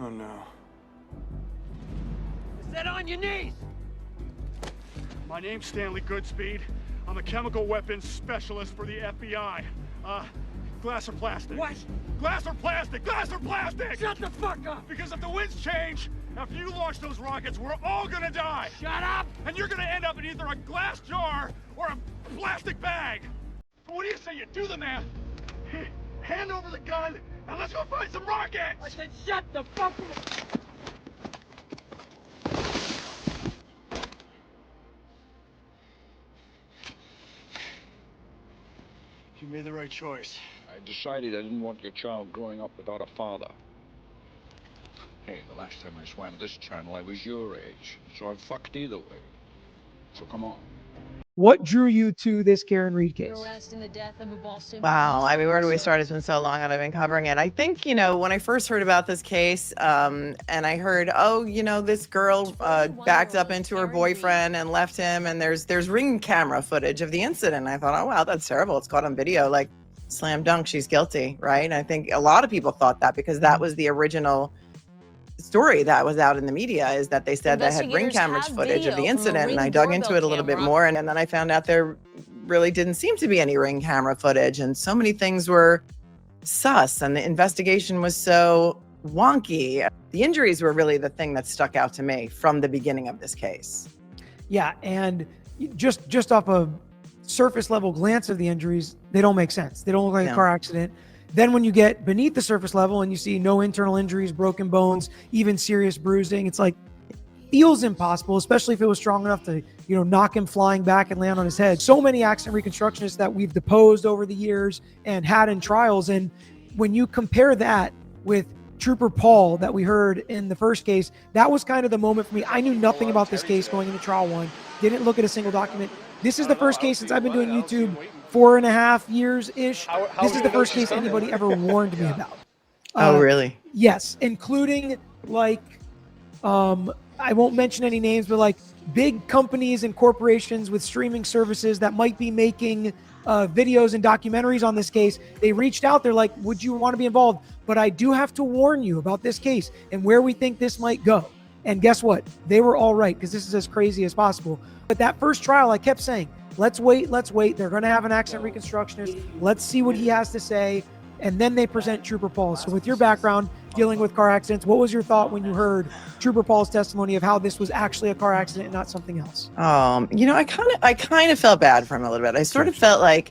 Oh no. Sit on your knees! My name's Stanley Goodspeed. I'm a chemical weapons specialist for the FBI. Glass or plastic? What? Glass or plastic? Glass or plastic? Shut the fuck up! Because if the winds change, after you launch those rockets, we're all gonna die. Shut up! And you're gonna end up in either a glass jar or a plastic bag. What do you say you do the math? Hand over the gun and let's go find some rockets! I said shut the fuck up! You made the right choice. I decided I didn't want your child growing up without a father. Hey, the last time I swam this channel, I was your age, so I fucked either way. So come on. What drew you to this Karen Reed case? Wow. I mean, where do we start? It's been so long and I've been covering it. I think, when I first heard about this case, and I heard, this girl backed up into her boyfriend and left him, and there's ring camera footage of the incident. I thought, oh, wow, that's terrible. It's caught on video. Like, slam dunk, she's guilty, right? And I think a lot of people thought that because that was the original story that was out in the media, is that they said they had ring cameras footage of the incident, and I dug into it a little bit more, and then I found out there really didn't seem to be any ring camera footage, and so many things were sus, and the investigation was so wonky. The injuries were really the thing that stuck out to me from the beginning of this case. Yeah, and just off a surface level glance of the injuries, they don't make sense. They don't look like a car accident. Then when you get beneath the surface level and you see no internal injuries, broken bones, even serious bruising, it's like, feels impossible, especially if it was strong enough to, knock him flying back and land on his head. So many accident reconstructionists that we've deposed over the years and had in trials. And when you compare that with Trooper Paul that we heard in the first case, that was kind of the moment for me. I knew nothing about this case going into trial one, didn't look at a single document. This is the first case since I've been doing YouTube 4.5 years-ish. This is the first case anybody ever warned me about. Oh, really? Yes, including I won't mention any names, but big companies and corporations with streaming services that might be making videos and documentaries on this case. They reached out. They're like, would you want to be involved? But I do have to warn you about this case and where we think this might go. And guess what? They were all right, because this is as crazy as possible. But that first trial, I kept saying, let's wait. They're going to have an accident reconstructionist. Let's see what he has to say. And then they present Trooper Paul. So with your background dealing with car accidents, what was your thought when you heard Trooper Paul's testimony of how this was actually a car accident and not something else? I kind of felt bad for him a little bit. I sort of felt like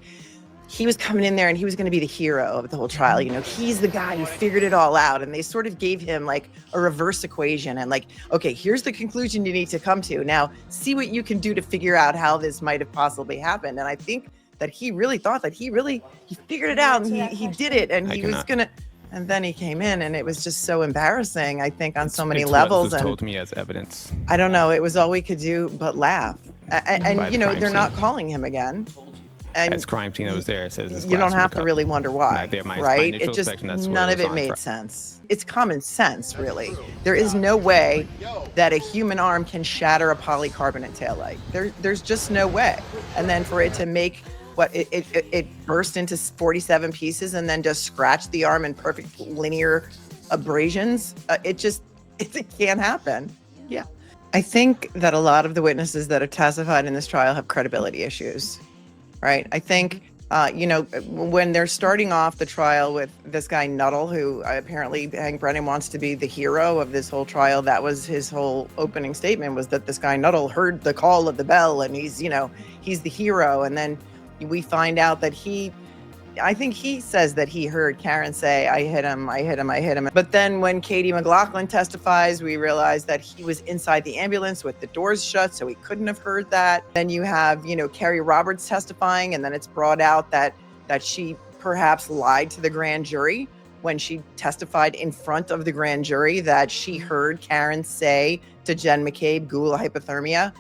he was coming in there and he was going to be the hero of the whole trial. He's the guy who figured it all out. And they sort of gave him like a reverse equation and okay, here's the conclusion you need to come to. Now, see what you can do to figure out how this might have possibly happened. And I think that he really thought that he figured it out and he did it. And he was going to, and then he came in and it was just so embarrassing, I think, on so many levels. What was told to me as evidence. I don't know. It was all we could do but laugh. And they're not calling him again. And as crime scene was there, it says you don't have to really wonder why, right? It just none of it made sense. It's common sense, really. There is no way that a human arm can shatter a polycarbonate taillight. There's just no way. And then for it to make it burst into 47 pieces and then just scratch the arm in perfect linear abrasions, it can't happen. Yeah. I think that a lot of the witnesses that have testified in this trial have credibility issues. Right. I think, when they're starting off the trial with this guy Nuttall, who apparently Hank Brennan wants to be the hero of this whole trial. That was his whole opening statement, was that this guy Nuttall heard the call of the bell and he's the hero. And then we find out that I think he says that he heard Karen say, I hit him. But then when Katie McLaughlin testifies, we realize that he was inside the ambulance with the doors shut, so he couldn't have heard that. Then you have, Carrie Roberts testifying, and then it's brought out that she perhaps lied to the grand jury when she testified in front of the grand jury that she heard Karen say to Jen McCabe, "Ghoul hypothermia."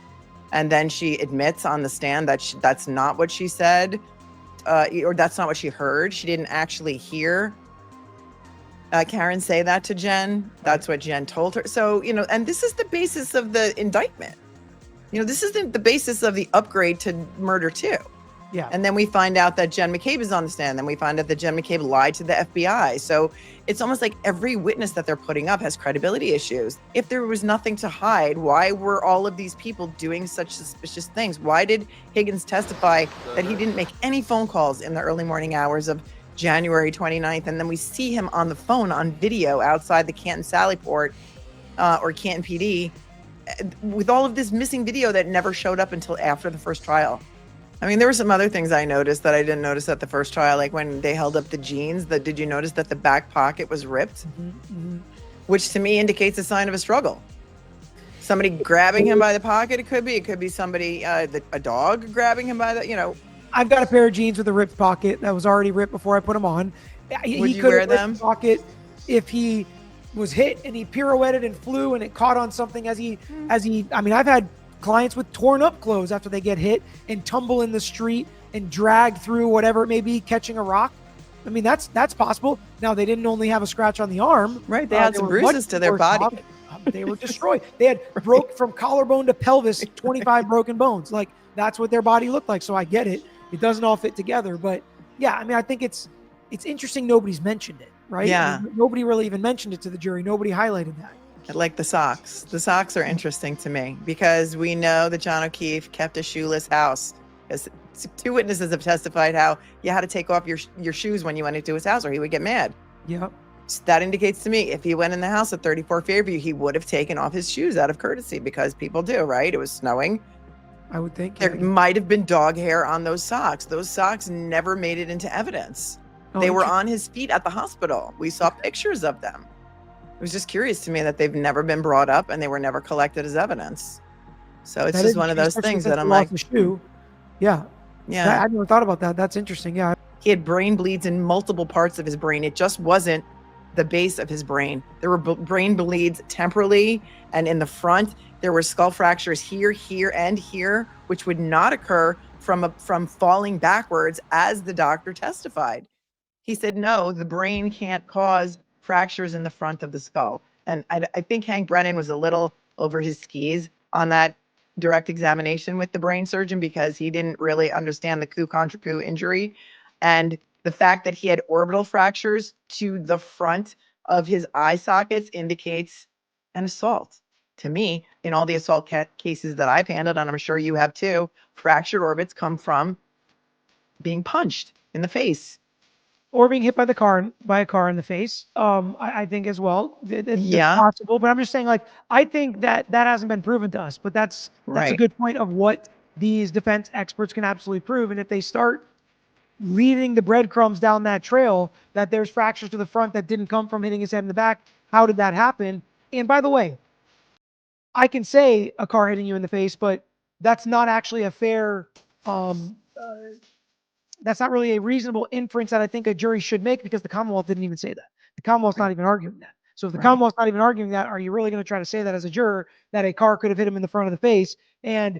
And then she admits on the stand that that's not what she said. Or that's not what she heard. She didn't actually hear Karen say that to Jen. That's what Jen told her. So, and this is the basis of the indictment. This is the basis of the upgrade to murder too. Yeah. And then we find out that Jen McCabe is on the stand. Then we find out that Jen McCabe lied to the FBI. So it's almost like every witness that they're putting up has credibility issues. If there was nothing to hide, why were all of these people doing such suspicious things? Why did Higgins testify that he didn't make any phone calls in the early morning hours of January 29th? And then we see him on the phone on video outside the Canton Sally Port or Canton PD with all of this missing video that never showed up until after the first trial. I mean, there were some other things I noticed that I didn't notice at the first trial, like when they held up the jeans. Did you notice that the back pocket was ripped? Which to me indicates a sign of a struggle. Somebody grabbing him by the pocket, it could be somebody, a dog grabbing him by the, I've got a pair of jeans with a ripped pocket that was already ripped before I put them on. Would you wear them? The pocket if he was hit and he pirouetted and flew and it caught on something as he, I mean, I've had clients with torn up clothes after they get hit and tumble in the street and drag through whatever it may be, catching a rock. I mean, that's possible. Now, they didn't only have a scratch on the arm. Right. They had some bruises to their body. They were destroyed. They had broke from collarbone to pelvis, 25 broken bones. Like, that's what their body looked like. So I get it. It doesn't all fit together. But yeah, I mean, I think it's interesting nobody's mentioned it, right? Yeah. I mean, nobody really even mentioned it to the jury. Nobody highlighted that. I like the socks. The socks are interesting to me because we know that John O'Keefe kept a shoeless house. Because 2 witnesses have testified how you had to take off your shoes when you went into his house or he would get mad. Yep. So that indicates to me if he went in the house at 34 Fairview, he would have taken off his shoes out of courtesy because people do, right? It was snowing. I would think. There might have been dog hair on those socks. Those socks never made it into evidence. They were on his feet at the hospital. We saw pictures of them. It was just curious to me that they've never been brought up and they were never collected as evidence. So it's just one of those things that I'm like, yeah. Yeah. I never thought about that. That's interesting. Yeah. He had brain bleeds in multiple parts of his brain. It just wasn't the base of his brain. There were brain bleeds temporally and in the front. There were skull fractures here, here, and here, which would not occur from falling backwards, as the doctor testified. He said, no, the brain can't cause fractures in the front of the skull. And I think Hank Brennan was a little over his skis on that direct examination with the brain surgeon because he didn't really understand the coup contra coup injury. And the fact that he had orbital fractures to the front of his eye sockets indicates an assault. To me, in all the assault cases that I've handled, and I'm sure you have too, fractured orbits come from being punched in the face. Or being hit by a car in the face. I think as well. It's possible, but I'm just saying, like, I think that hasn't been proven to us, but that's a good point of what these defense experts can absolutely prove. And if they start leading the breadcrumbs down that trail, that there's fractures to the front that didn't come from hitting his head in the back, how did that happen? And by the way, I can say a car hitting you in the face, but that's not actually a fair, that's not really a reasonable inference that I think a jury should make because the Commonwealth didn't even say that. The Commonwealth's not even arguing that. So if the Commonwealth's not even arguing that, are you really going to try to say that as a juror that a car could have hit him in the front of the face? And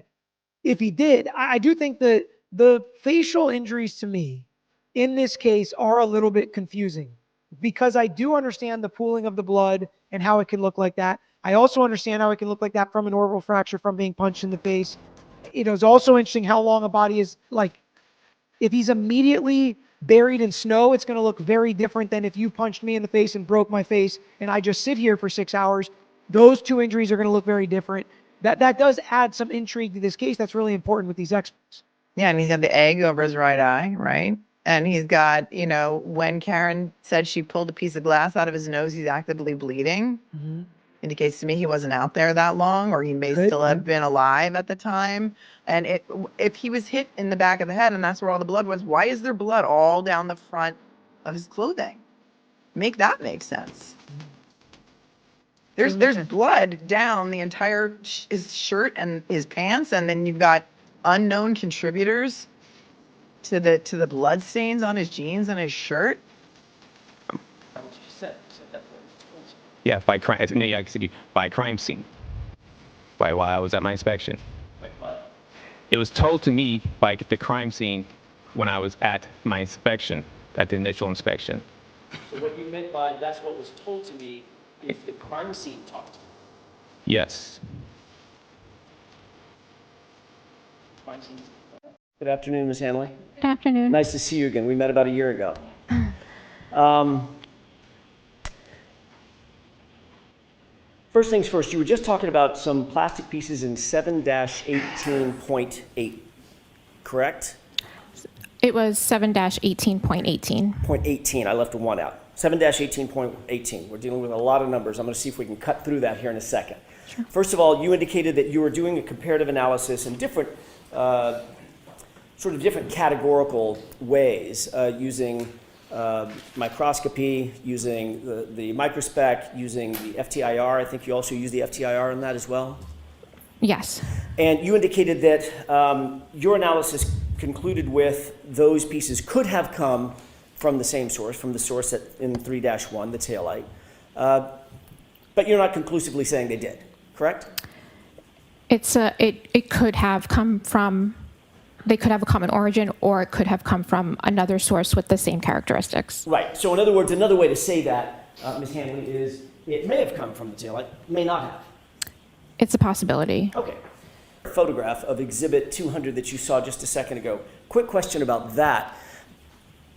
if he did, I do think that the facial injuries to me in this case are a little bit confusing because I do understand the pooling of the blood and how it can look like that. I also understand how it can look like that from an orbital fracture from being punched in the face. It is also interesting how long a body is like. If he's immediately buried in snow, it's going to look very different than if you punched me in the face and broke my face and I just sit here for 6 hours. Those 2 injuries are going to look very different. That does add some intrigue to this case that's really important with these experts. Yeah, and he's got the egg over his right eye, right? And he's got, when Karen said she pulled a piece of glass out of his nose, he's actively bleeding. Mm-hmm. Indicates to me he wasn't out there that long, or he may still have been alive at the time. And if he was hit in the back of the head and that's where all the blood was, why is there blood all down the front of his clothing? Make that make sense. There's blood down the entire his shirt and his pants, and then you've got unknown contributors to the blood stains on his jeans and his shirt. Yeah, by crime. Yeah, I said by crime scene. While I was at my inspection. Wait, what? It was told to me by the crime scene when I was at my inspection, at the initial inspection. So what you meant by that's what was told to me if the crime scene talked to me? Yes. Crime scene. Good afternoon, Ms. Hanley. Good afternoon. Nice to see you again. We met about a year ago. First things first, you were just talking about some plastic pieces in 7-18.8, correct? It was 7-18.18. 0.18, I left a 1 out. 7-18.18. We're dealing with a lot of numbers. I'm going to see if we can cut through that here in a second. Sure. First of all, you indicated that you were doing a comparative analysis in different, sort of different categorical ways, using microscopy, using the microspec, using the FTIR. I think you also use the FTIR in that as well. Yes. And you indicated that your analysis concluded with those pieces could have come from the same source, from the source in 3-1, the taillight. But you're not conclusively saying they did, correct? It could have come from, they could have a common origin, or it could have come from another source with the same characteristics. Right. So in other words, another way to say that, Ms. Hanley, is it may have come from the taillight, may not have. It's a possibility. Okay. Photograph of exhibit 200 that you saw just a second ago. Quick question about that.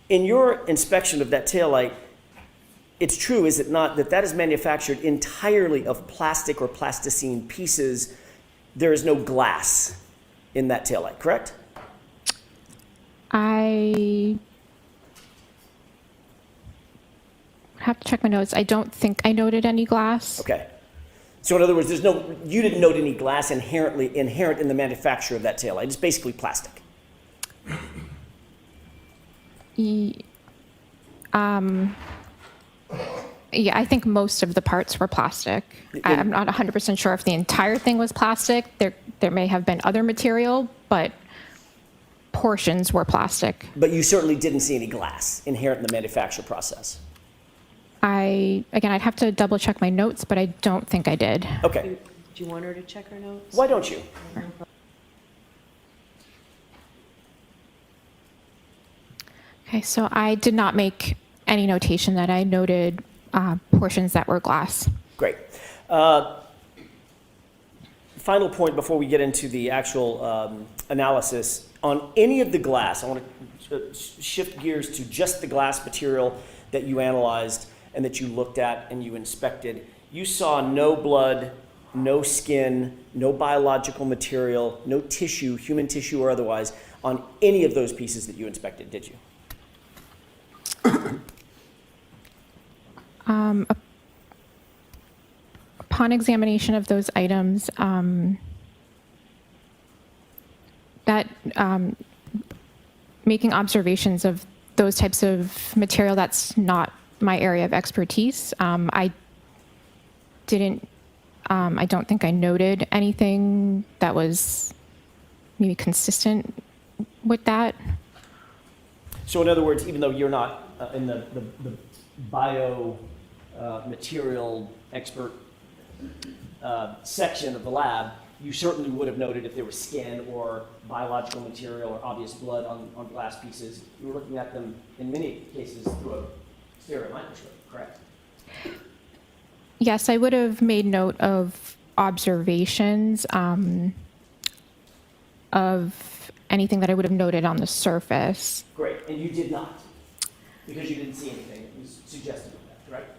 In your inspection of that taillight, it's true, is it not, that that is manufactured entirely of plastic or plasticine pieces? There is no glass in that taillight, correct? I have to check my notes. I don't think I noted any glass. Okay. So in other words, you didn't note any glass inherent in the manufacture of that taillight. It's basically plastic. Yeah, I think most of the parts were plastic. I'm not 100% sure if the entire thing was plastic. There may have been other material, but portions were plastic. But you certainly didn't see any glass inherent in the manufacture process. Again, I'd have to double check my notes, but I don't think I did. Okay. Do you want her to check her notes? Why don't you? Okay, so I did not make any notation that I noted portions that were glass. Great. Final point before we get into the actual analysis. On any of the glass, I want to shift gears to just the glass material that you analyzed and that you looked at and you inspected. You saw no blood, no skin, no biological material, no tissue, human tissue or otherwise, on any of those pieces that you inspected, did you? Upon examination of those items, making observations of those types of material, that's not my area of expertise. I don't think I noted anything that was maybe consistent with that. So in other words, even though you're not in the bio material expert section of the lab, you certainly would have noted if there was skin or biological material or obvious blood on glass pieces. You were looking at them in many cases through a stereo microscope, correct? Yes, I would have made note of observations of anything that I would have noted on the surface. Great, and you did not, because you didn't see anything that was suggestive of that, correct?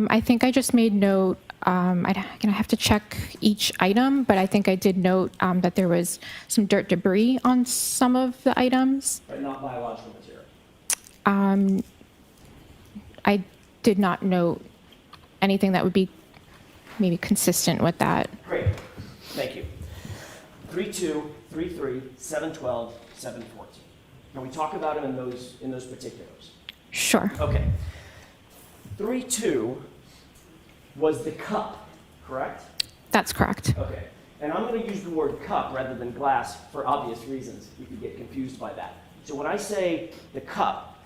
I think I just made note, I have to check each item, but I think I did note that there was some dirt debris on some of the items. But not biological material. I did not note anything that would be maybe consistent with that. Great, thank you. 3.2, 3.3, 7.12, 7.14. Can we talk about them in those particulars? Sure. Okay. 3.2 was the cup, correct? That's correct. Okay. And I'm going to use the word cup rather than glass for obvious reasons. You could get confused by that. So when I say the cup,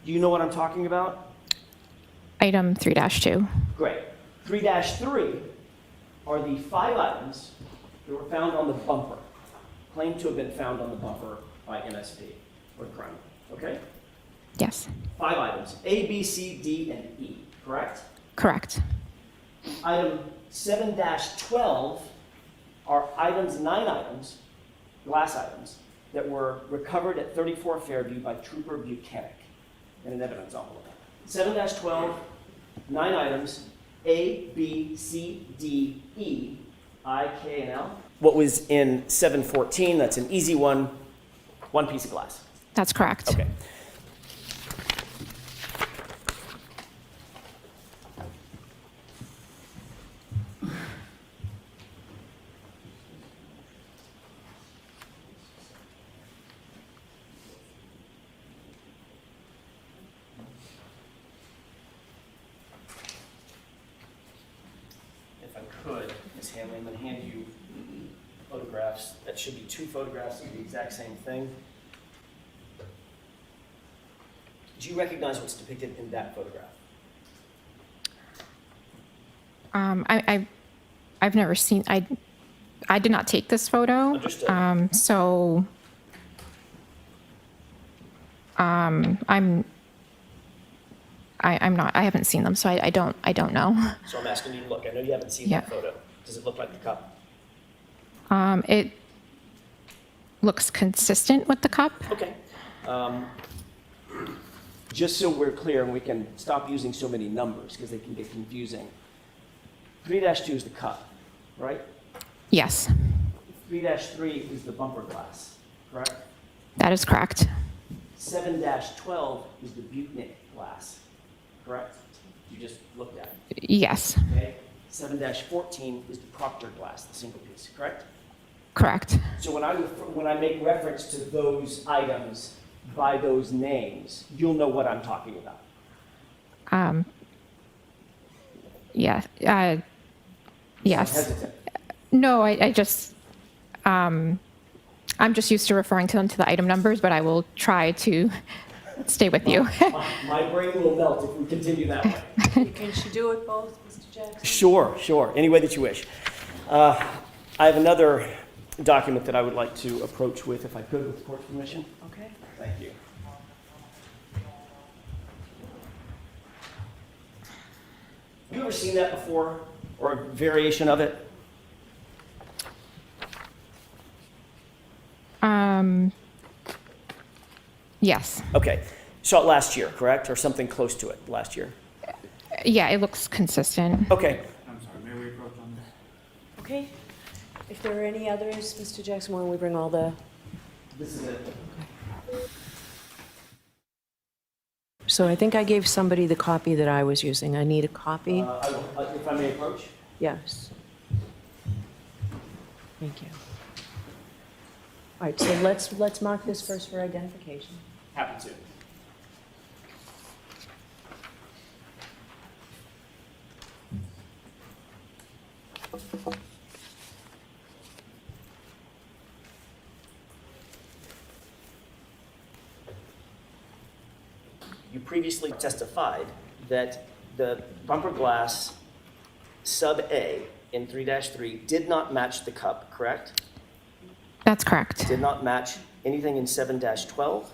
do you know what I'm talking about? Item 3-2. Great. 3-3 are the 5 items that were found on the bumper, claimed to have been found on the bumper by MSP or the crime. Okay? Yes. 5 items, A, B, C, D, and E, correct? Correct. Item 7-12 are 9 items glass items that were recovered at 34 Fairview by Trooper Buchanan in an evidence envelope. 7-12, 9 items, A, B, C, D, E, I, K, and L. What was in 714, that's an easy one piece of glass. That's correct. Okay. If I could, Ms. Hanley, I'm going to hand you photographs. That should be 2 photographs of the exact same thing. Do you recognize what's depicted in that photograph? I've never seen. I did not take this photo. Understood. So I'm not. I haven't seen them, so I don't know. So I'm asking you to look. I know you haven't seen Yeah. that photo. Does it look like the cup? It looks consistent with the cup. Okay. Just so we're clear and we can stop using so many numbers because they can get confusing. 3-2 is the cup, right? Yes, 3-3 is the bumper glass, correct? that is correct. 7-12 is the Buchanan glass, correct? You just looked at it. Yes, Okay. 7-14 is the Proctored glass, the single piece, correct? correct. So when I make reference to those items by those names, you'll know what I'm talking about. Yeah. Yes. Hesitant. No, I just. I'm just used to referring to them to the item numbers, but I will try to stay with you. My brain will melt if we continue that way. Can she do it both, Mr. Jackson? Sure. Any way that you wish. I have another document that I would like to approach with, if I could, with the court's permission. Okay. Thank you. Have you ever seen that before, or a variation of it? Yes. Okay. Saw it last year, correct? Or something close to it last year? Yeah, it looks consistent. Okay. Okay. If there are any others, Mr. Jackson, why don't we bring all the... This is it. So I think I gave somebody the copy that I was using. I need a copy. If I may approach? Yes. Thank you. All right, so let's mark this first for identification. Happy to. You previously testified that the bumper glass sub A in 3-3 did not match the cup, correct? That's correct. Did not match anything in 7-12,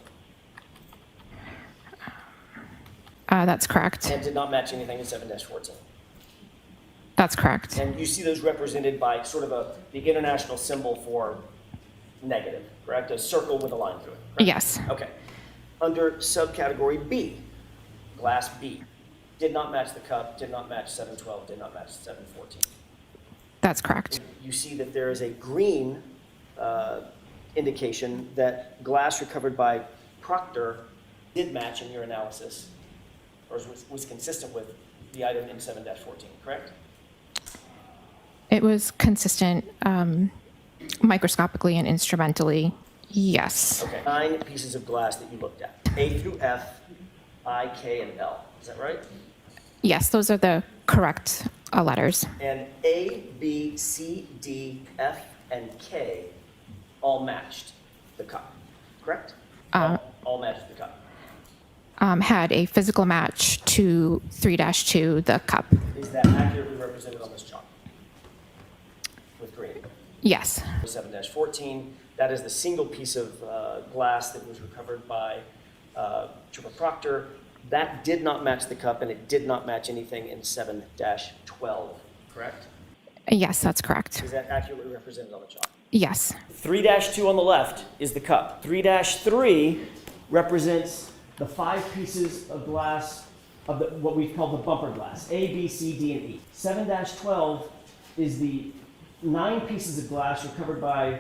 That's correct. and did not match anything in 7-14. That's correct. And you see those represented by sort of the international symbol for negative, correct? A circle with a line through it, correct? Yes. Okay. Under subcategory B, glass B, did not match the cup, did not match 7-12, did not match 7-14. That's correct. You see that there is a green indication that glass recovered by Proctor did match in your analysis, or was consistent with the item in 7-14, correct? It was consistent microscopically and instrumentally. Yes. Okay. 9 pieces of glass that you looked at, A through F, I, K, and L. Is that right? Yes, those are the correct letters. And A, B, C, D, F, and K all matched the cup, correct? All matched the cup. Had a physical match to 3-2, the cup. Is that accurately represented on this chart? With green. Yes. 7-14, that is the single piece of glass that was recovered by Trooper Proctor. That did not match the cup, and it did not match anything in 7-12, correct? Yes, that's correct. Is that accurately represented on the chart? Yes. 3-2 on the left is the cup. 3-3 represents the 5 pieces of glass of what we call the bumper glass, A, B, C, D, and E. 7-12 is the 9 pieces of glass recovered by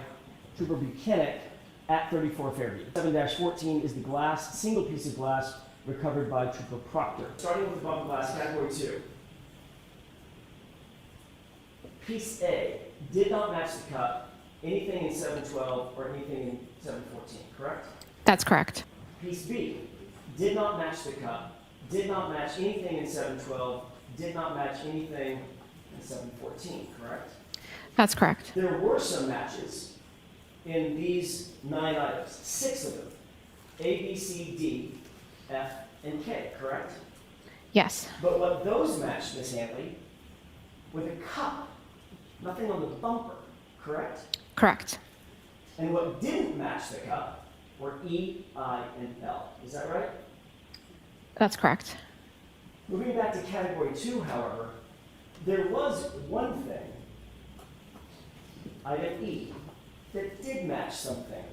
Trooper Buchanan at 34 Fairview. 7-14 is the glass, single piece of glass recovered by Trooper Proctor. Starting with the bumper glass, category 2. Piece A did not match the cup, anything in 7-12 or anything in 7-14, correct? That's correct. Piece B did not match the cup, did not match anything in 7-12, did not match anything in 7-14, correct? That's correct. There were some matches in these 9 items, 6 of them, A, B, C, D, F, and K, correct? Yes. But what those matched, Ms. Hanley, were the cup, nothing on the bumper, correct? Correct. And what didn't match the cup were E, I, and L. Is that right? That's correct. Moving back to category 2, however, there was one thing, item E, that did match something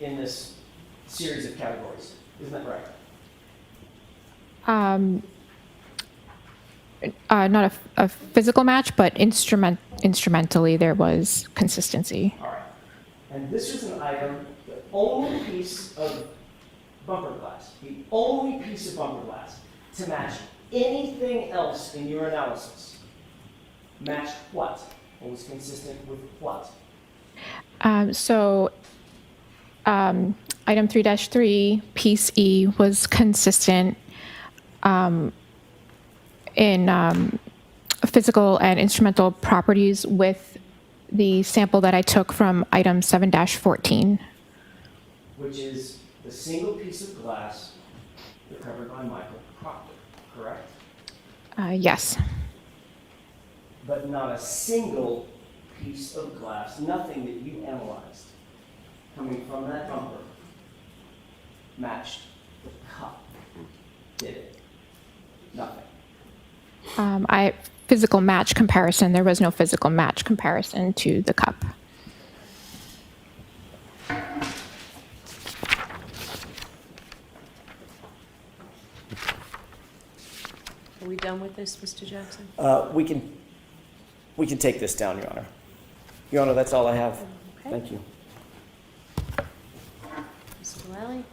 in this series of categories. Isn't that right? Not a physical match, but instrumentally there was consistency. All right. And this was an item, the only piece of bumper glass, the only piece of bumper glass to match anything else in your analysis. Matched what? Or was consistent with what? Item 3-3, piece E, was consistent in physical and instrumental properties with the sample that I took from item 7-14. Which is the single piece of glass recovered by Michael Proctor, correct? Yes. But not a single piece of glass, nothing that you analyzed coming from that bumper matched the cup, did it? Nothing. Physical match comparison, there was no physical match comparison to the cup. Are we done with this, Mr. Jackson? We can take this down, Your Honor. Your Honor, that's all I have. Okay. Thank you. Mr. Lally?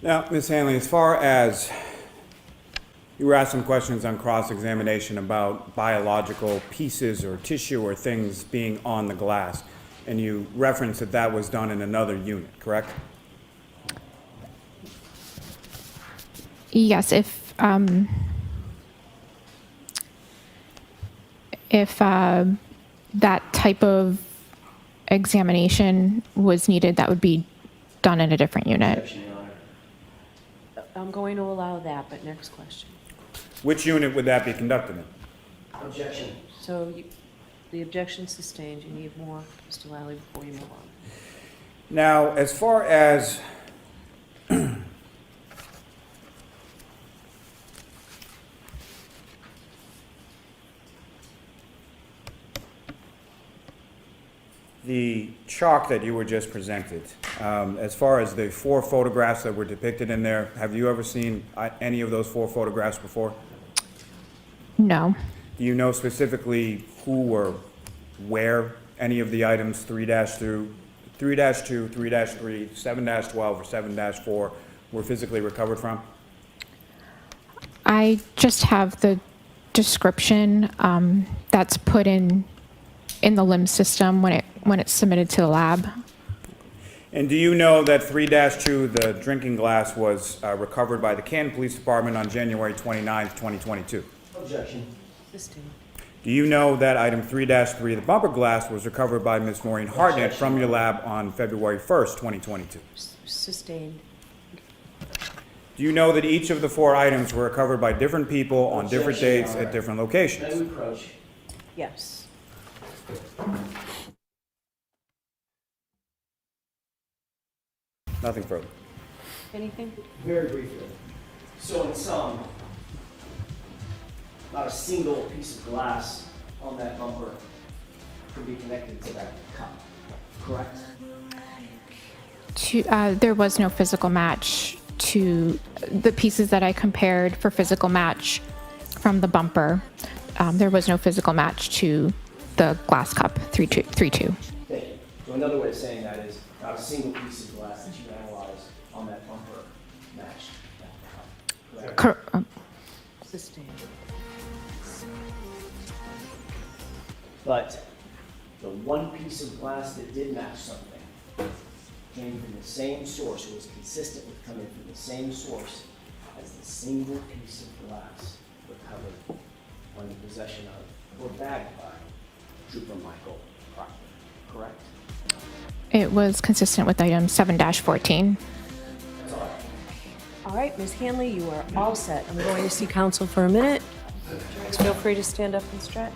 Now, Ms. Hanley, as far as you were asked some questions on cross-examination about biological pieces or tissue or things being on the glass, and you referenced that that was done in another unit, correct? Yes, if that type of examination was needed, that would be done in a different unit. Objection, Your Honor. I'm going to allow that, but next question. Which unit would that be conducted in? Objection. So the objection sustained. You need more, Mr. Lally, before you move on. Now, as far as the chalk that you were just presented, as far as the 4 photographs that were depicted in there, have you ever seen any of those 4 photographs before? No. Do you know specifically who or where any of the items 3-2, 3-3, 7-12, or 7-4 were physically recovered from? I just have the description that's put in the LIMS system when it's submitted to the lab. And do you know that 3-2, the drinking glass, was recovered by the Canton Police Department on January 29th, 2022? Objection. Sustained. Do you know that item 3-3, the bumper glass, was recovered by Ms. Maureen Hartnett from your lab on February 1st, 2022? Sustained. Do you know that each of the 4 items were recovered by different people on different Objection, dates Your Honor. at different No locations? reproach. Yes. Nothing further. Anything? Very briefly. So in sum, not a single piece of glass on that bumper could be connected to that cup, correct? There was no physical match to the pieces that I compared for physical match from the bumper. There was no physical match to the glass cup 3.2. Thank you. So another way of saying that is not a single piece of glass that you analyzed on that bumper matched that cup, correct? Sustained. But the one piece of glass that did match something came from the same source, it was consistent with coming from the same source as the single piece of glass recovered on the possession of or bagged by Trooper Michael Proctor, correct? It was consistent with item 7-14. All right, Ms. Hanley, you are all set. I'm going to see counsel for a minute. Feel free to stand up and stretch.